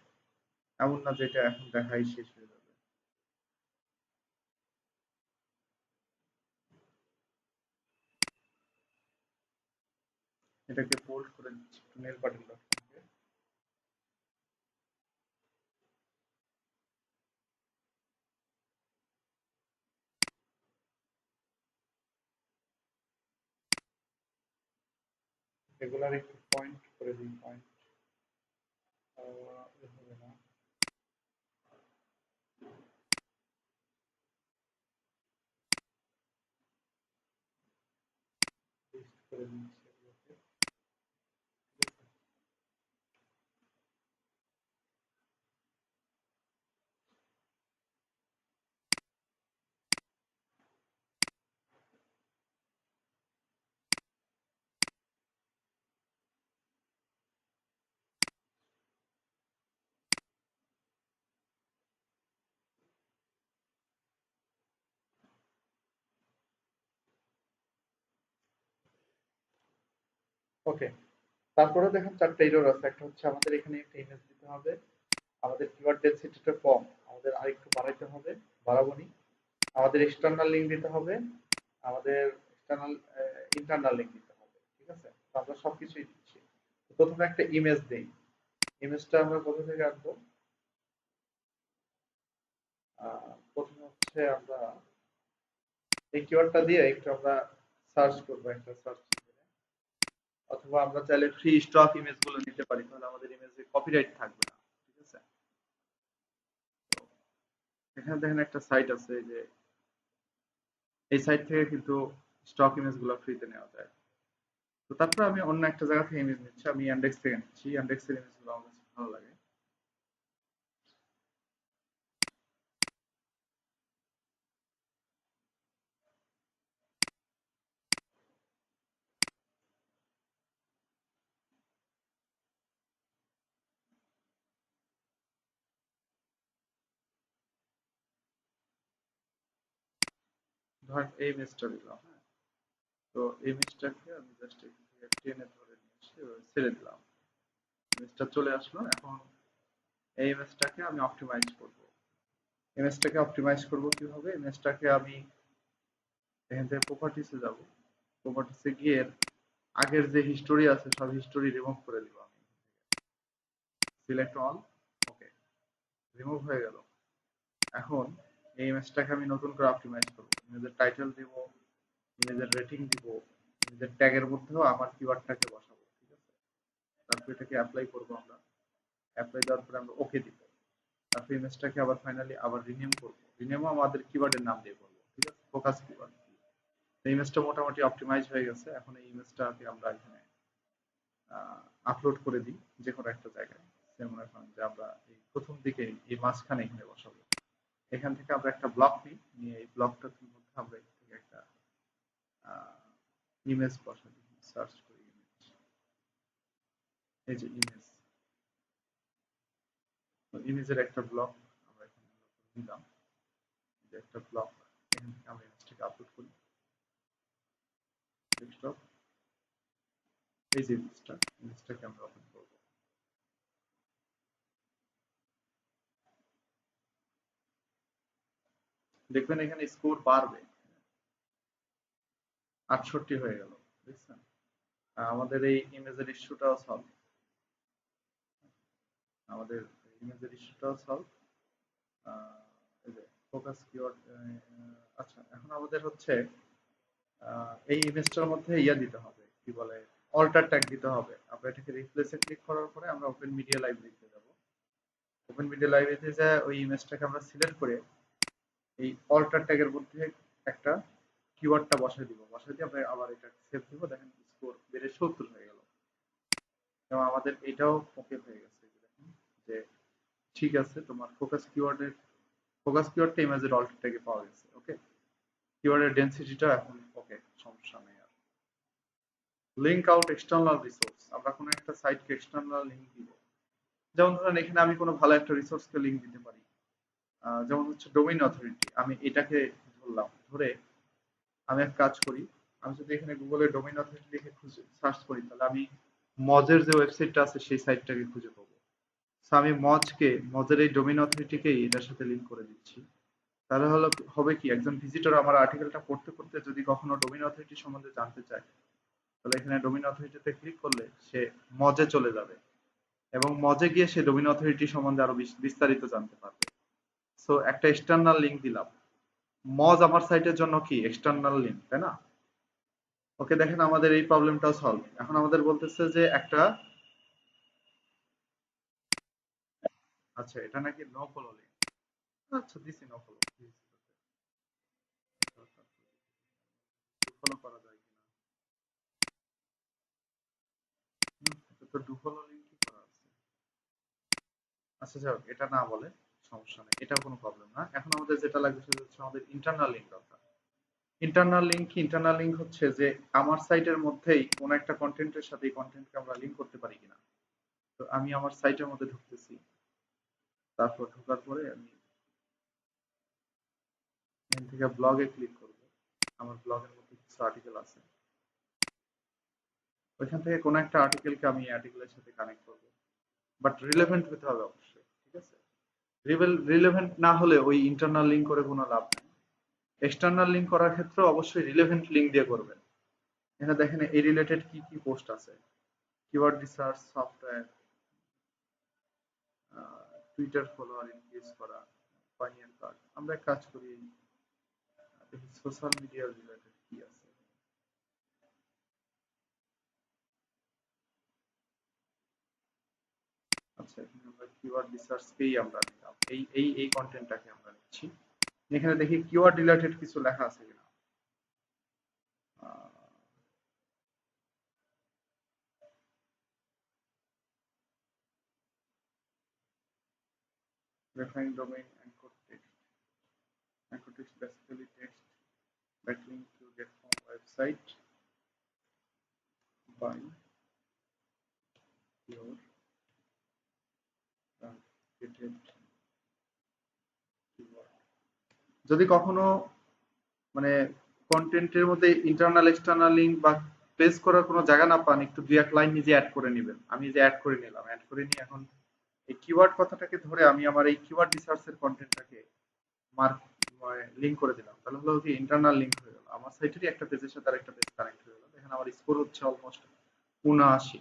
এমন না যে এটা এখন দেখাই শেষ হয়ে যাবে। এটাকে পোল্ড করে দিচ্ছি nailpatil.com-কে। এগুলার একটু পয়েন্ট করে দিই, পয়েন্ট হবে না, পেস্ট করে দিচ্ছি এগুলোকে, ঠিক আছে? ওকে, তারপরে দেখেন চারটা এরর আছে। একটা হচ্ছে আমাদের এখানে একটা ইমেজ দিতে হবে, আমাদের কিওয়ার্ড ডেনসিটিটা কম, আমাদের আরেকটু বাড়াইতে হবে, বাড়াবো নি। আমাদের এক্সটার্নাল লিঙ্ক দিতে হবে, আমাদের এক্সটার্নাল ইন্টারনাল লিঙ্ক দিতে হবে। ঠিক আছে, তো আমরা সবকিছুই দিচ্ছি। তো প্রথমে একটা ইমেজ দেই। ইমেজটা আমরা কোথা থেকে আনবো? প্রথমে হচ্ছে আমরা এই কিওয়ার্ডটা দিয়ে একটু আমরা সার্চ করবো একটা সার্চ ইঞ্জিনে, অথবা আমরা চাইলে ফ্রি স্টক ইমেজ গুলো নিতে পারি, তাহলে আমাদের ইমেজে কপিরাইট থাকবে না। ঠিক আছে, তো এখানে দেখেন একটা সাইট আছে, এই যে এই সাইট থেকে কিন্তু স্টক ইমেজ গুলো ফ্রিতে নেওয়া যায়। তো তারপর আমি অন্য একটা জায়গা থেকে ইমেজ নিচ্ছি, আমি ইয়ান্ডেক্স থেকে নিচ্ছি, ইয়ান্ডেক্সের ইমেজ গুলো আমার কাছে ভালো লাগে। ধরেন এই ইমেজটা দিলাম, হ্যাঁ। তো এই ইমেজটাকে আমি জাস্ট টেনে ধরে নিয়ে এসে ছেড়ে দিলাম, ইমেজটা চলে আসলো। এখন এই ইমেজটাকে আমি অপটিমাইজ করব। ইমেজটাকে অপটিমাইজ করব কিভাবে? ইমেজটাকে আমি এখান থেকে প্রপার্টিসে যাব, প্রপার্টিসে গিয়ে আগের যে হিস্টোরি আছে সব হিস্টোরি রিমুভ করে দিব আমি। সিলেক্ট অল, ওকে, রিমুভ হয়ে গেল। এখন এই ইমেজটাকে আমি নতুন করে অপটিমাইজ করব, ইমেজের টাইটেল দিব, ইমেজের রেটিং দিব, ইমেজের ট্যাগের মধ্যেও আমার কিওয়ার্ডটাকে বসাবো। ঠিক আছে, তারপর এটাকে অ্যাপ্লাই করব আমরা। অ্যাপ্লাই দেওয়ার পরে আমরা ওকে দিব। তারপর ইমেজটাকে আবার ফাইনালি আবার রিনেম করব, রিনেমও আমাদের কিওয়ার্ডের নাম দিয়ে করব। ঠিক আছে, ফোকাস কিওয়ার্ড। এই ইমেজটা মোটামুটি অপটিমাইজ হয়ে গেছে। এখন এই ইমেজটাকে আমরা এখানে আপলোড করে দিই যে কোনো একটা জায়গায়। যেমন এখন যে আমরা এই প্রথম দিকে এই মাঝখানে এখানে বসাবো। এখান থেকে আমরা একটা ব্লক নিই, নিয়ে এই ব্লকটার মধ্যে আমরা এখান থেকে একটা ইমেজ বসাই, সার্চ করি ইমেজ, এই যে ইমেজ, ইমেজের একটা ব্লক আমরা এখানে নিলাম, যে একটা ব্লক। এখান থেকে আমরা ইমেজটাকে আপলোড করি ডেস্কটপ। এই যে ইমেজটা, ইমেজটাকে আমরা ওপেন করব। দেখবেন এখানে স্কোর বাড়বে, 68 হয়ে গেল। দেখছেন, আমাদের এই ইমেজের ইস্যুটাও সলভ, আমাদের ইমেজের ইস্যুটাও সলভ। এই যে ফোকাস কিওয়ার্ড। আচ্ছা, এখন আমাদের হচ্ছে এই ইমেজটার মধ্যে ইয়া দিতে হবে, কি বলে, অল্টার ট্যাগ দিতে হবে। আমরা এটাকে রিপ্লেসে ক্লিক করার পরে আমরা ওপেন মিডিয়া লাইব্রেরিতে যাব। ওপেন মিডিয়া লাইব্রেরিতে যা ওই ইমেজটাকে আমরা সিলেক্ট করে এই অল্টার ট্যাগের মধ্যে একটা কিওয়ার্ডটা বসাই দিব, বসাই দিয়ে আমরা আবার এটা সেভ দিব। দেখেন স্কোর বেড়ে 70 হয়ে গেল, এবং আমাদের এটাও ওকে হয়ে গেছে। দেখেন যে ঠিক আছে, তোমার ফোকাস কিওয়ার্ডটা ইমেজের অল্টার ট্যাগে পাওয়া গেছে। ওকে, কিওয়ার্ডের ডেনসিটিটা এখন ওকে, সমস্যা নেই আর। লিঙ্ক আউট এক্সটার্নাল রিসোর্স, আমরা কোনো একটা সাইটকে এক্সটার্নাল লিঙ্ক দিব। যেমন ধরেন এখানে আমি কোনো ভালো একটা রিসোর্সকে লিঙ্ক দিতে পারি, যেমন হচ্ছে ডোমেইন অথরিটি। আমি এটাকে ধরলাম, ধরে আমি এক কাজ করি, আমি যদি এখানে গুগলে ডোমেইন অথরিটি লিখে খুঁজে সার্চ করি, তাহলে আমি মজের যে ওয়েবসাইটটা আছে সেই সাইটটাকে খুঁজে পাবো। So আমি মজের এই ডোমেইন অথরিটিকেই এটার সাথে লিঙ্ক করে দিচ্ছি। তাহলে হবে কি, একজন ভিজিটর আমার আর্টিকেলটা পড়তে পড়তে যদি কখনো ডোমেইন অথরিটি সম্বন্ধে জানতে চায়, তাহলে এখানে ডোমেইন অথরিটিতে ক্লিক করলে সে মজে চলে যাবে, এবং মজে গিয়ে সে ডোমেইন অথরিটি সম্বন্ধে আরো বিস্তারিত জানতে পারবে। সো একটা এক্সটার্নাল লিঙ্ক দিলাম, মজ আমার সাইটের জন্য কি এক্সটার্নাল লিঙ্ক, তাই না? ওকে, দেখেন আমাদের এই প্রবলেমটাও সলভ। এখন আমাদের বলতেছে যে একটা, আচ্ছা এটা নাকি নো ফলো লিঙ্ক। আচ্ছা দিছি নো ফলো, ফলো করা যায় কিনা। এটা তো ডু ফলো লিঙ্কই করা আছে। আচ্ছা যাক, এটা না বলে সমস্যা নেই, এটাও কোনো প্রবলেম না। এখন আমাদের যেটা লাগবে সেটা হচ্ছে আমাদের ইন্টারনাল লিঙ্ক দরকার। ইন্টারনাল লিঙ্ক কি? ইন্টারনাল লিঙ্ক হচ্ছে যে আমার সাইটের মধ্যেই কোন একটা কন্টেন্টের সাথে এই কন্টেন্টকে আমরা লিঙ্ক করতে পারি কিনা। তো আমি আমার সাইটের মধ্যে ঢুকতেছি, তারপর ঢোকার পরে আমি এখান থেকে ব্লগে ক্লিক করব। আমার ব্লগের মধ্যে কিছু আর্টিকেল আছে, ওইখান থেকে কোনো একটা আর্টিকেলকে আমি এই আর্টিকেলের সাথে কানেক্ট করব, বাট রিলেভেন্ট হতে হবে অবশ্যই, ঠিক আছে? রিলেভেন্ট না হলে ওই ইন্টারনাল লিঙ্ক করে কোনো লাভ নেই। এক্সটার্নাল লিঙ্ক করার ক্ষেত্রে অবশ্যই রিলেভেন্ট লিঙ্ক দিয়ে করবেন। এখানে দেখেন এই রিলেটেড কি কি পোস্ট আছে, keyword research software, Twitter follower increase করা, পাইনিয়ার কার্ড। আমরা এক কাজ করি, দেখি সোশ্যাল মিডিয়া রিলেটেড কি আছে। আচ্ছা, এখানে আমরা কিওয়ার্ড রিসার্চকেই আমরা নিলাম, এই কন্টেন্টটাকে আমরা নিচ্ছি। এখানে দেখি কিওয়ার্ড রিলেটেড কিছু লেখা আছে কিনা। Refined domain anchor text basically text backlink to get from website by your targeted keyword. যদি কখনো মানে কন্টেন্টের মধ্যে ইন্টারনাল এক্সটার্নাল লিঙ্ক বা পেস্ট করার কোনো জায়গা না পান, একটু দুই এক লাইন নিজে অ্যাড করে নেবেন। আমি যে অ্যাড করে নিলাম, অ্যাড করে নিয়ে এখন এই কিওয়ার্ড কথাটাকে ধরে আমি আমার এই কিওয়ার্ড রিসার্চের কন্টেন্টটাকে মার্ক লিঙ্ক করে দিলাম, তাহলে হলো কি ইন্টারনাল লিঙ্ক হয়ে গেল, আমার সাইটেরই একটা পেজের সাথে আরেকটা পেজ কানেক্ট হয়ে গেল। এখানে আমার স্কোর হচ্ছে অলমোস্ট ৭৯।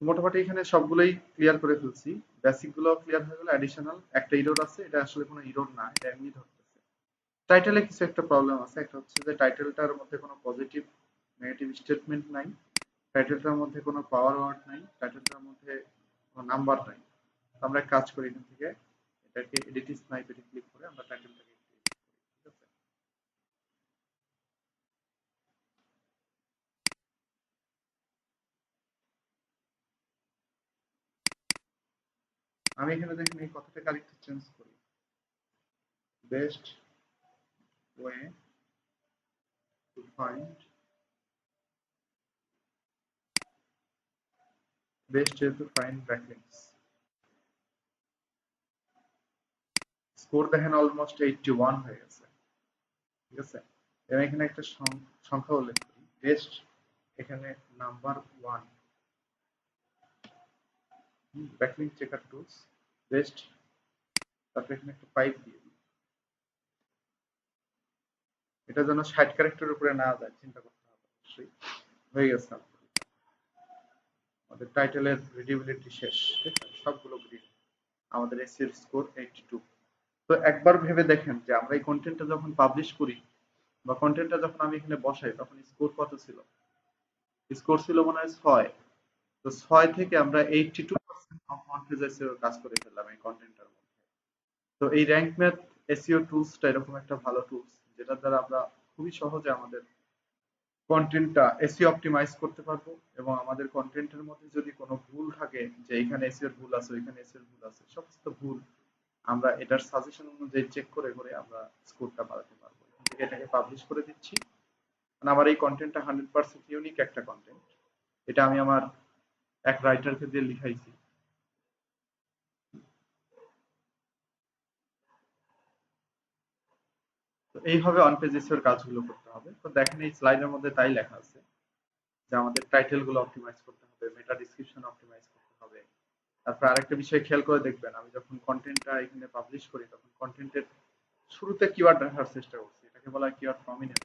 মোটামুটি এখানে সবগুলোই ক্লিয়ার করে ফেলছি, বেসিক গুলো ক্লিয়ার হয়ে গেল। অ্যাডিশনাল একটা ইরোর আছে, এটা আসলে কোনো ইরোর না, এটা এমনি ধরতেছে। টাইটেলে কিছু একটা প্রবলেম আছে, একটা হচ্ছে যে টাইটেলটার মধ্যে কোনো পজিটিভ নেগেটিভ স্টেটমেন্ট নাই, টাইটেলটার মধ্যে কোনো পাওয়ার ওয়ার্ড নাই, টাইটেলটার মধ্যে কোনো নাম্বার নাই। আমরা এক কাজ করি, এখান থেকে এটাকে এডিট স্নাইপেটে ক্লিক করে আমরা টাইটেলটাকে ঠিক আছে। আমি এখানে দেখেন এই কথাটাকে আরেকটু চেঞ্জ করি, best way to find backlinks. Score দেখেন অলমোস্ট 81 হয়ে গেছে, ঠিক আছে? এবং এখানে একটা সংখ্যা উল্লেখ করি, বেস্ট এখানে number 1 backlink checker tools best, তারপরে এখানে একটা পাইপ দিয়ে দিই। এটা যেন 60 ক্যারেক্টারের উপরে না যায়, চিন্তা করতে হবে অবশ্যই। হয়ে গেছে আমাদের টাইটেলের রিডেবিলিটি শেষ, ঠিক আছে? সবগুলো গ্রিন, আমাদের এসইও স্কোর 82। তো একবার ভেবে দেখেন যে আমরা এই কন্টেন্টটা যখন পাবলিশ করি বা কন্টেন্টটা যখন আমি এখানে বসাই, তখন স্কোর কত ছিল? স্কোর ছিল মনে হয় 6। তো 6 থেকে আমরা 82% অফ অন পেজ এসইও কাজ করে ফেললাম এই কন্টেন্টটার মধ্যে। তো এই র‍্যাঙ্ক ম্যাথ এসইও টুলসটা এরকম একটা ভালো টুলস, যেটার দ্বারা আমরা খুবই সহজে আমাদের কন্টেন্টটা এসইও অপটিমাইজ করতে পারবো। এবং আমাদের কন্টেন্টের মধ্যে যদি কোনো ভুল থাকে, যে এখানে এসইও ভুল আছে, ওইখানে এসইও ভুল আছে, সমস্ত ভুল আমরা এটার সাজেশন অনুযায়ী চেক করে করে আমরা স্কোরটা বাড়াতে পারবো। এখান থেকে এটাকে পাবলিশ করে দিচ্ছি। মানে আমার এই কন্টেন্টটা 100% ইউনিক একটা কন্টেন্ট, এটা আমি আমার এক রাইটারকে দিয়ে লিখাইছি। তো এইভাবে অন পেজ এসইওর কাজগুলো করতে হবে। তো দেখেন এই স্লাইডের মধ্যে তাই লেখা আছে যে আমাদের টাইটেল গুলো অপটিমাইজ করতে হবে, মেটা ডিসক্রিপশন অপটিমাইজ করতে হবে। তারপর আরেকটা বিষয় খেয়াল করে দেখবেন, আমি যখন কন্টেন্টটা এখানে পাবলিশ করি তখন কন্টেন্টের শুরুতে কিওয়ার্ড রাখার চেষ্টা করছি, এটাকে বলা হয় কিওয়ার্ড প্রমিনেন্স।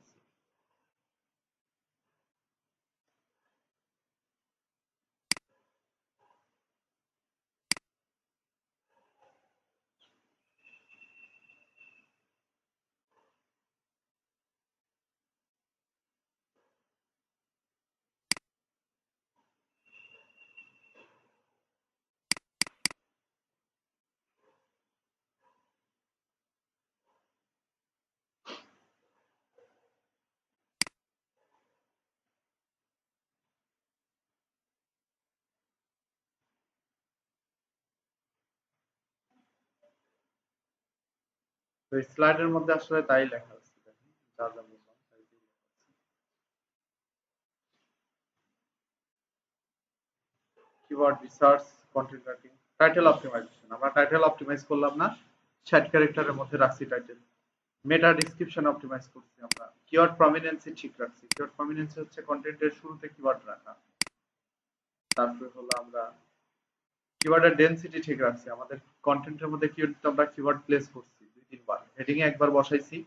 তো এই স্লাইডের মধ্যে আসলে তাই লেখা আছে, দেখেন যা যা বললাম তাই দিয়ে লেখা আছে। Keyword research, content writing, title optimisation. আমরা টাইটেল অপটিমাইজ করলাম না, 60 ক্যারেক্টারের মধ্যে রাখছি টাইটেল। মেটা ডেসক্রিপশন অপটিমাইজ করছি আমরা, কিওয়ার্ড প্রমিনেন্সি ঠিক রাখছি। কিওয়ার্ড প্রমিনেন্সি হচ্ছে কন্টেন্টের শুরুতে কিওয়ার্ড রাখা। তারপরে হলো আমরা কিওয়ার্ডের ডেনসিটি ঠিক রাখছি, আমাদের কন্টেন্টের মধ্যে আমরা কিওয়ার্ড প্লেস করছি 2-3 বার, হেডিং এ একবার বসাইছি,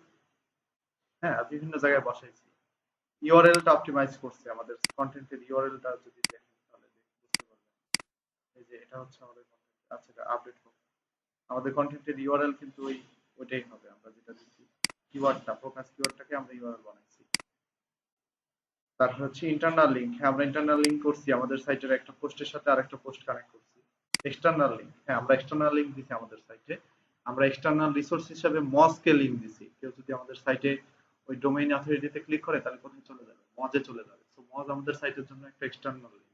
হ্যাঁ, আর বিভিন্ন জায়গায় বসাইছি। ইউআরএলটা অপটিমাইজ করছি, আমাদের কন্টেন্টের ইউআরএলটা যদি দেখেন তাহলে বুঝতে পারবেন। এই যে এটা হচ্ছে আমাদের কন্টেন্ট, আচ্ছা এটা আপডেট করব। আমাদের কন্টেন্টের ইউআরএল কিন্তু ওইটাই হবে, আমরা যেটা দিচ্ছি কিওয়ার্ডটা, ফোকাস কিওয়ার্ডটাকে আমরা ইউআরএল বানাইছি। তারপর হচ্ছে ইন্টারনাল লিঙ্ক, হ্যাঁ আমরা ইন্টারনাল লিঙ্ক করছি, আমাদের সাইটের একটা পোস্টের সাথে আরেকটা পোস্ট কানেক্ট করছি। এক্সটার্নাল লিঙ্ক, হ্যাঁ আমরা এক্সটার্নাল লিঙ্ক দিছি আমাদের সাইটে। আমরা এক্সটার্নাল রিসোর্স হিসেবে মজকে লিঙ্ক দিছি, কেউ যদি আমাদের সাইটে ওই ডোমেইন অথরিটিতে ক্লিক করে তাহলে কোথায় চলে যাবে, মজে চলে যাবে। তো মজ আমাদের সাইটের জন্য একটা এক্সটার্নাল লিঙ্ক।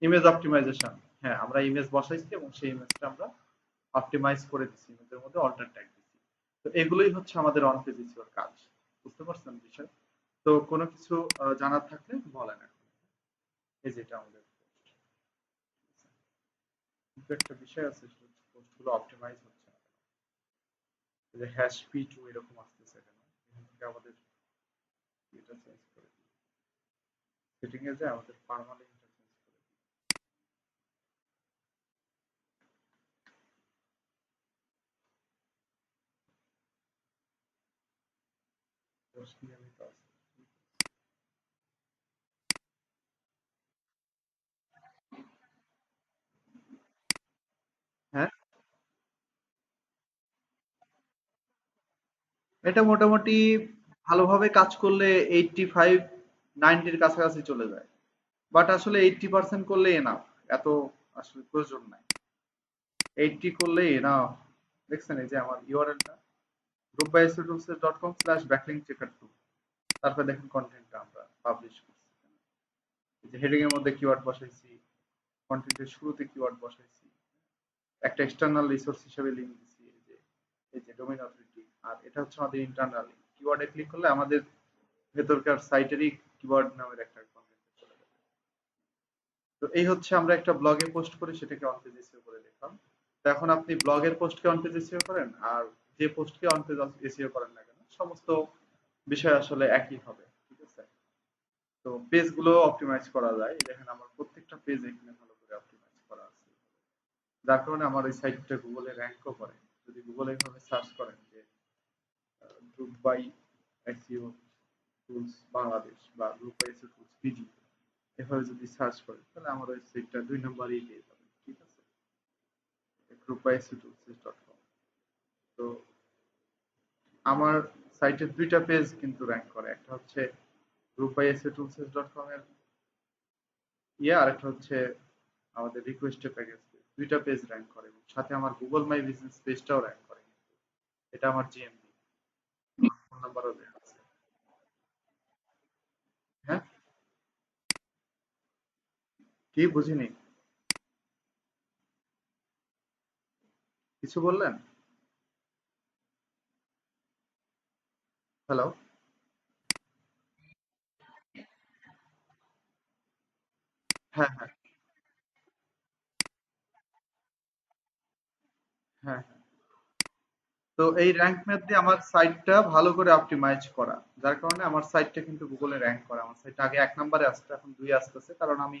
ইমেজ অপটিমাইজেশন, হ্যাঁ আমরা ইমেজ বসাইছি এবং সেই ইমেজটা আমরা অপটিমাইজ করে দিছি, ইমেজের মধ্যে অল্টার ট্যাগ দিছি। তো এগুলোই হচ্ছে আমাদের অন পেজ এসইওর কাজ। বুঝতে পারছেন বিষয়? তো কোনো কিছু জানার থাকলে বলেন এখন। এই যেটা আমাদের কিন্তু একটা বিষয় আছে, সেটা হচ্ছে পোস্টগুলো অপটিমাইজ হচ্ছে না। এই যে হ্যাশ পি2 এরকম আসতেছে কেন, এখান থেকে আমাদের এটা চেঞ্জ করে দিই, সেটিং এ যায় আমাদের পার্মানেন্টটা চেঞ্জ করে দিই। আমি তো আছে। হ্যাঁ, এটা মোটামুটি ভালোভাবে কাজ করলে 85-90-র কাছাকাছি চলে যায়, বাট আসলে 80% করলেই এনাফ, এত আসলে প্রয়োজন নাই। 80 করলেই এনাফ। দেখছেন এই যে আমার ইউআরএলটা groupbySEOtools.com/backlink-checker2, তারপর দেখেন কন্টেন্টটা আমরা পাবলিশ করছি, এই যে হেডিং এর মধ্যে কিওয়ার্ড বসাইছি, কন্টেন্টের শুরুতে কিওয়ার্ড বসাইছি, একটা এক্সটার্নাল রিসোর্স হিসেবে লিংক দিছি, এই যে ডোমেইন অথরিটি। আর এটা হচ্ছে আমাদের ইন্টারনাল লিংক, কিওয়ার্ডে ক্লিক করলে আমাদের ভেতরকার সাইটেরই কিওয়ার্ড নামের একটা কন্টেন্ট চলে যাবে। তো এই হচ্ছে আমরা একটা ব্লগে পোস্ট করি, সেটাকে অন পেজ এসইও করে দেখলাম। তো এখন আপনি ব্লগের পোস্টকে অন পেজ এসইও করেন আর যে পোস্টকে অন পেজ এসইও করেন না কেন, সমস্ত বিষয় আসলে একই হবে, ঠিক আছে? তো পেজ গুলো অপটিমাইজ করা যায়, এই দেখেন আমার প্রত্যেকটা পেজ এখানে ভালো করে অপটিমাইজ করা আছে, যার কারণে আমার এই সাইটটা গুগলে র্যাঙ্কও করে। যদি গুগলে এইভাবে সার্চ করেন যে group buy SEO tools Bangladesh বা group buy SEO tools PG, এভাবে যদি সার্চ করেন তাহলে আমার ওই সাইটটা 2 নম্বরেই পেয়ে যাবেন, ঠিক আছে? গ্রুপ বাই এসইও টুলস.com। তো আমার সাইটের দুইটা পেজ কিন্তু র্যাঙ্ক করে, একটা হচ্ছে গ্রুপ বাই এসইও টুলস.com এর আর একটা হচ্ছে আমাদের রিকোয়েস্টের প্যাকেজ। দুইটা পেজ র্যাঙ্ক করে এবং সাথে আমার গুগল মাই বিজনেস পেজটাও র্যাঙ্ক করে। এটা আমার জিএমবি, ফোন নাম্বারও দেওয়া আছে। হ্যাঁ, কি বুঝিনি, কিছু বললেন? হ্যালো? হ্যাঁ, হ্যাঁ, হ্যাঁ, হ্যাঁ। তো এই র্যাঙ্ক ম্যাথ দিয়ে আমার সাইটটা ভালো করে অপটিমাইজ করা, যার কারণে আমার সাইটটা কিন্তু গুগলে র্যাঙ্ক করে। আমার সাইট আগে 1 নম্বরে আসতো, এখন 2 আসতেছে, কারণ আমি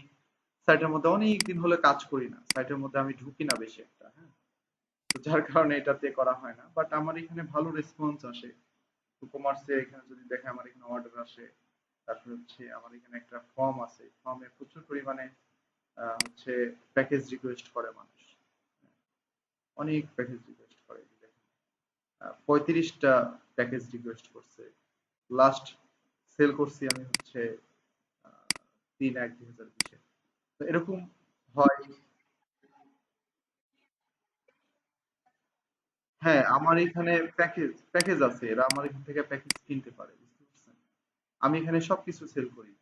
সাইটের মধ্যে অনেক দিন হলে কাজ করি না, সাইটের মধ্যে আমি ঢুকি না বেশি একটা, হ্যাঁ। তো যার কারণে এটাতে করা হয় না, বাট আমার এখানে ভালো রেসপন্স আসে। কমার্সে এখানে যদি দেখে আমার এখানে অর্ডার আসে। তারপর হচ্ছে আমার এখানে একটা ফর্ম আছে, ফর্মে প্রচুর পরিমাণে হচ্ছে প্যাকেজ রিকোয়েস্ট করে মানুষ, অনেক প্যাকেজ রিকোয়েস্ট করে। 35টা প্যাকেজ রিকোয়েস্ট করছে। লাস্ট সেল করছি আমি হচ্ছে 3-1-2020-এ। তো এরকম হয়। হ্যাঁ, আমার এখানে প্যাকেজ প্যাকেজ আছে, এরা আমার এখান থেকে প্যাকেজ কিনতে পারে, বুঝতে পারছেন? আমি এখানে সবকিছু সেল করি,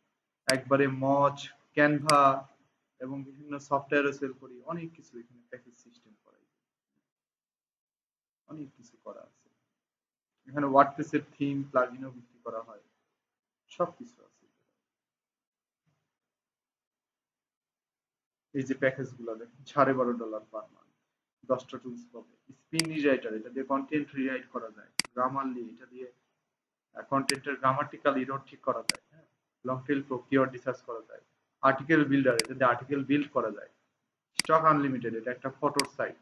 একবারে মজ, ক্যানভা এবং বিভিন্ন সফটওয়্যারও সেল করি, অনেক কিছু এখানে প্যাকেজ সিস্টেম করাই, অনেক কিছু করা আছে এখানে। ওয়ার্ডপ্রেসের থিম প্লাগইনও বিক্রি করা হয়, সবকিছু আছে। এই যে প্যাকেজ গুলো দেখেন, $12.5 পার মান্থ, 10টা টুলস পাবে। স্পিন রিরাইটার, এটা দিয়ে কন্টেন্ট রিরাইট করা যায়, গ্রামারলি এটা দিয়ে কন্টেন্টের গ্রামাটিক্যাল এরর ঠিক করা যায়, হ্যাঁ, long tail pro keyword research করা যায়, আর্টিকেল বিল্ডার এটা দিয়ে আর্টিকেল বিল্ড করা যায়, স্টক আনলিমিটেড এটা একটা ফটোর সাইট,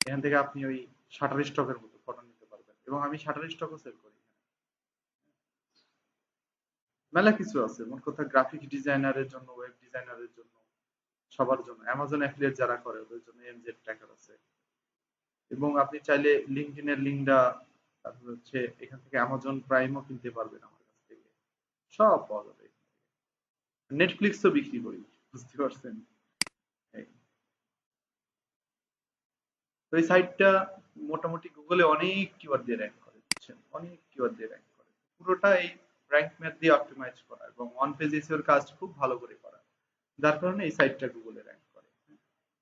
এখান থেকে আপনি ওই শাটার স্টকের মতো ফটো নিতে পারবেন, এবং আমি শাটার স্টকও সেল করি। মেলা কিছু আছে, মোট কথা গ্রাফিক ডিজাইনারের জন্য, ওয়েব ডিজাইনারের জন্য, সবার জন্য, অ্যামাজন অ্যাফিলিয়েট যারা করে ওদের জন্য এমজেড ট্র্যাকার আছে, এবং আপনি চাইলে লিঙ্কডইন এর লিঙ্কটা, তারপর হচ্ছে এখান থেকে অ্যামাজন প্রাইমও কিনতে পারবেন আমার কাছ থেকে, সব পাওয়া যাবে। নেটফ্লিক্সও বিক্রি করি, বুঝতে পারছেন? এই তো এই সাইটটা মোটামুটি গুগলে অনেক কিওয়ার্ড দিয়ে র্যাঙ্ক করে, বুঝছেন, অনেক কিওয়ার্ড দিয়ে র্যাঙ্ক করে, পুরোটা এই র্যাঙ্ক ম্যাথ দিয়ে অপটিমাইজ করা এবং অন পেজ এসইও এর কাজ খুব ভালো করে করা, যার কারণে এই সাইটটা গুগলে র্যাঙ্ক করে।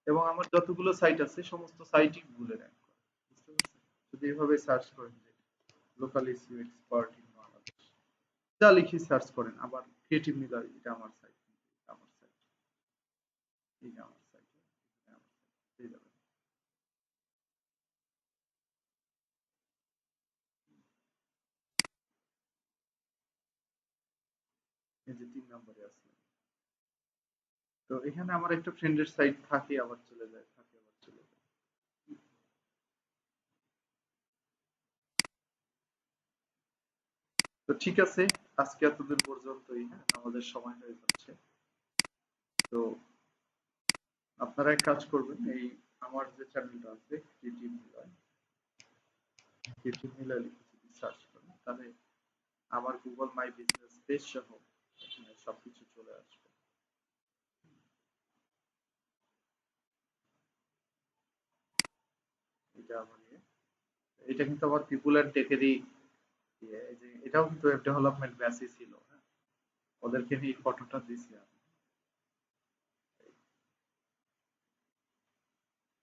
এবং আমার যতগুলো সাইট আছে সমস্ত সাইটই গুগলে র্যাঙ্ক করে, বুঝতে পারছেন? যদি এভাবে সার্চ করেন যে local SEO expert in Bangladesh, যা লিখে সার্চ করেন, আবার ক্রিয়েটিভ মিলার এটা আমার সাইট, আমার সাইট, এই যে আমার সাইট, আমার সাইট পেয়ে যাবেন। এই যে 3 নম্বরে আছে। তো এখানে আমার একটা ফ্রেন্ডের সাইট থাকে আবার চলে যায়, থাকে আবার চলে যায়। তো ঠিক আছে, আজকে এতদূর পর্যন্তই, হ্যাঁ, আমাদের সময় হয়ে যাচ্ছে। তো আপনারা এক কাজ করবেন, এই আমার যে চ্যানেলটা আছে ক্রিয়েটিভ মিলার, ক্রিয়েটিভ মিলার লিখে যদি সার্চ করেন তাহলে আমার গুগল মাই বিজনেস পেজ সহ এখানে সবকিছু চলে আসবে। এটা আমার ইয়ে। এটা কিন্তু আবার পিপুল অ্যান্ড টেকেরই ইয়ে, এই যে এটাও কিন্তু ওয়েব ডেভেলপমেন্ট ব্যাচই ছিল, হ্যাঁ, ওদেরকে নিয়ে ফটোটা দিছি আমি।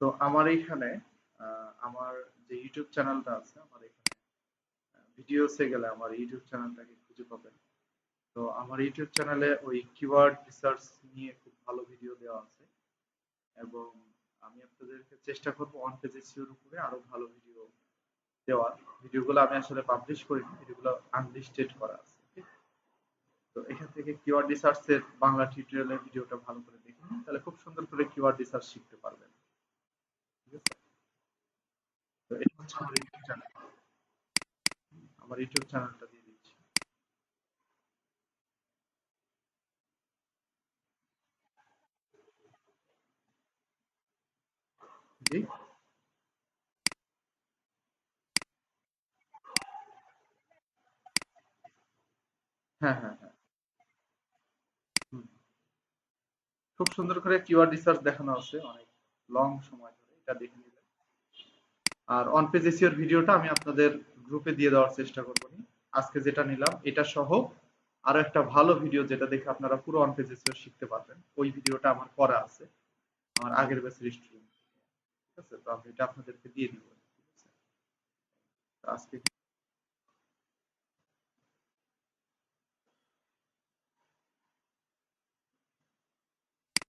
তো আমার এইখানে আমার যে ইউটিউব চ্যানেলটা আছে, আমার এখানে ভিডিওসে গেলে আমার ইউটিউব চ্যানেলটাকে খুঁজে পাবেন। তো আমার ইউটিউব চ্যানেলে ওই কিওয়ার্ড রিসার্চ নিয়ে খুব ভালো ভিডিও দেওয়া আছে, এবং আমি আপনাদেরকে চেষ্টা করবো অন পেজ এসইওর উপরে আরো ভালো ভিডিও দেওয়ার। ভিডিওগুলো আমি আসলে পাবলিশ করিনি, ভিডিওগুলো আনলিস্টেড করা আছে, ঠিক? তো এখান থেকে কিওয়ার্ড রিসার্চ এর বাংলা টিউটোরিয়ালের ভিডিওটা ভালো করে দেখুন, তাহলে খুব সুন্দর করে কিওয়ার্ড রিসার্চ শিখতে পারবেন, ঠিক আছে? তো এটা হচ্ছে আমার ইউটিউব চ্যানেল, আমার ইউটিউব চ্যানেলটা দিয়ে দিচ্ছি। জি, হ্যাঁ হ্যাঁ হ্যাঁ, হুম। খুব সুন্দর করে কিওয়ার্ড রিসার্চ দেখানো আছে, অনেক লং সময় ধরে, এটা দেখে নিবেন। আর অন পেজ এসইওর ভিডিওটা আমি আপনাদের গ্রুপে দিয়ে দেওয়ার চেষ্টা করবো নি। আজকে যেটা নিলাম এটা সহ আরো একটা ভালো ভিডিও যেটা দেখে আপনারা পুরো অন পেজ এসইও শিখতে পারবেন, ওই ভিডিওটা আমার করা আছে আমার আগের ব্যাচের স্টুডেন্ট, ঠিক আছে? তো আমি এটা আপনাদেরকে দিয়ে দিব, ঠিক আছে? তো আজকে